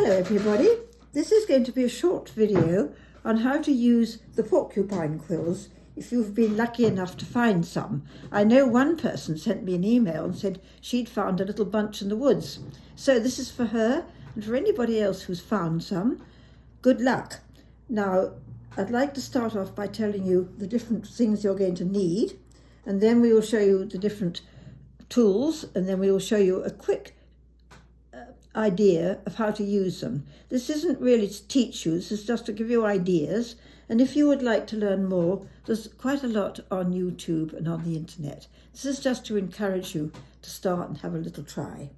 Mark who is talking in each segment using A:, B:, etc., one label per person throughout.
A: Hello everybody, this is going to be a short video on how to use the porcupine quills if you've been lucky enough to find some. I know one person sent me an email and said she'd found a little bunch in the woods. So this is for her and for anybody else who's found some. Good luck. Now I'd like to start off by telling you the different things you're going to need, and then we will show you the different tools, and then we will show you a quick idea of how to use them. This isn't really to teach you, this is just to give you ideas, and if you would like to learn more, there's quite a lot on YouTube and on the internet. This is just to encourage you to start and have a little try.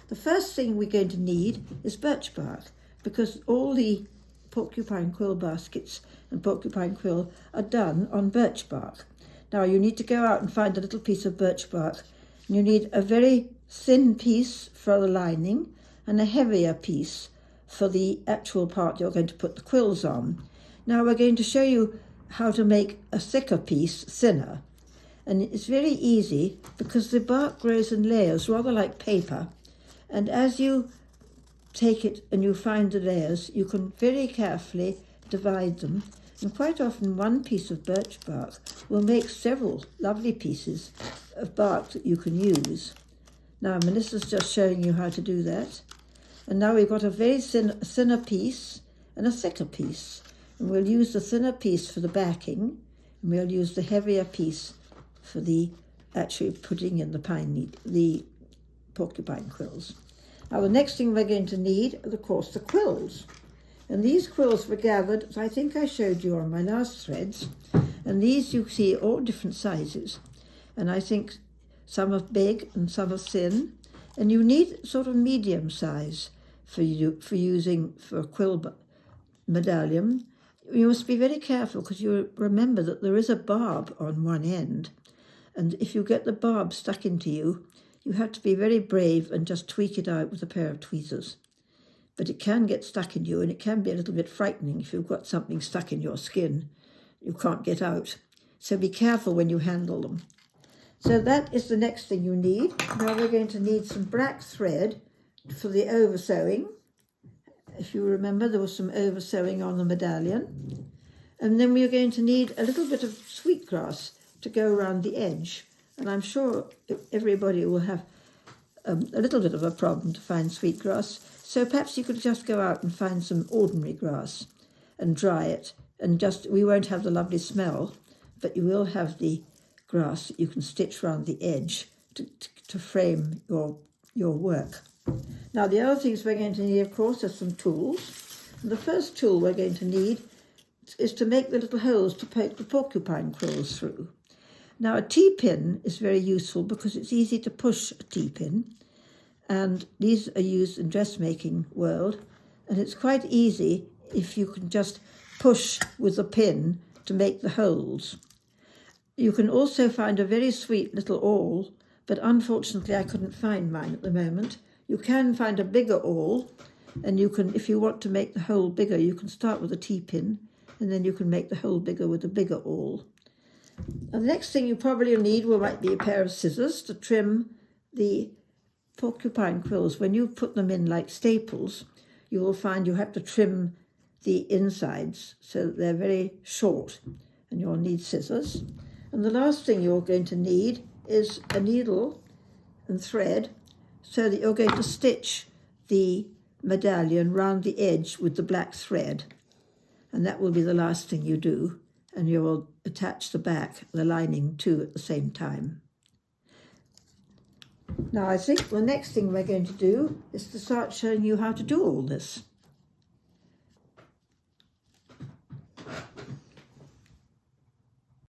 A: The first thing we're going to need is birch bark, because all the porcupine quill baskets and porcupine quill are done on birch bark. Now you need to go out and find a little piece of birch bark, and you need a very thin piece for the lining and a heavier piece for the actual part you're going to put the quills on. Now we're going to show you how to make a thicker piece thinner, and it's very easy because the bark grows in layers rather like paper, and as you take it and you find the layers, you can very carefully divide them, and quite often one piece of birch bark will make several lovely pieces of bark that you can use. Now Melissa's just showing you how to do that. And now we've got a very thinner piece and a thicker piece. And we'll use the thinner piece for the backing, and we'll use the heavier piece for the actually putting in the porcupine quills. Now the next thing we're going to need are, of course, the quills. And these quills were gathered, as I think I showed you on my last threads. And these you see all different sizes. And I think some are big and some are thin. And you need sort of medium size for using for a quill medallion. You must be very careful because you remember that there is a barb on one end. And if you get the barb stuck into you, you have to be very brave and just tweak it out with a pair of tweezers. But it can get stuck in you, and it can be a little bit frightening if you've got something stuck in your skin you can't get out. So be careful when you handle them. So that is the next thing you need. Now we're going to need some black thread for the over sewing. If you remember, there was some over sewing on the medallion. And then we're going to need a little bit of sweetgrass to go around the edge. And I'm sure everybody will have a little bit of a problem to find sweetgrass. So perhaps you could just go out and find some ordinary grass and dry it. And we won't have the lovely smell, but you will have the grass that you can stitch around the edge to frame your work. Now the other things we're going to need, of course, are some tools. And the first tool we're going to need is to make the little holes to poke the porcupine quills through. Now a T-pin is very useful because it's easy to push a T-pin, and these are used in dressmaking world, and it's quite easy if you can just push with a pin to make the holes. You can also find a very sweet little awl, but unfortunately I couldn't find mine at the moment. You can find a bigger awl, and you can, if you want to make the hole bigger, you can start with a T-pin, and then you can make the hole bigger with a bigger awl. And the next thing you probably need might be a pair of scissors to trim the porcupine quills. When you put them in like staples, you will find you have to trim the insides so that they're very short, and you'll need scissors. And the last thing you're going to need is a needle and thread so that you're going to stitch the medallion round the edge with the black thread. And that will be the last thing you do. And you will attach the back, the lining too, at the same time. Now I think the next thing we're going to do is to start showing you how to do all this.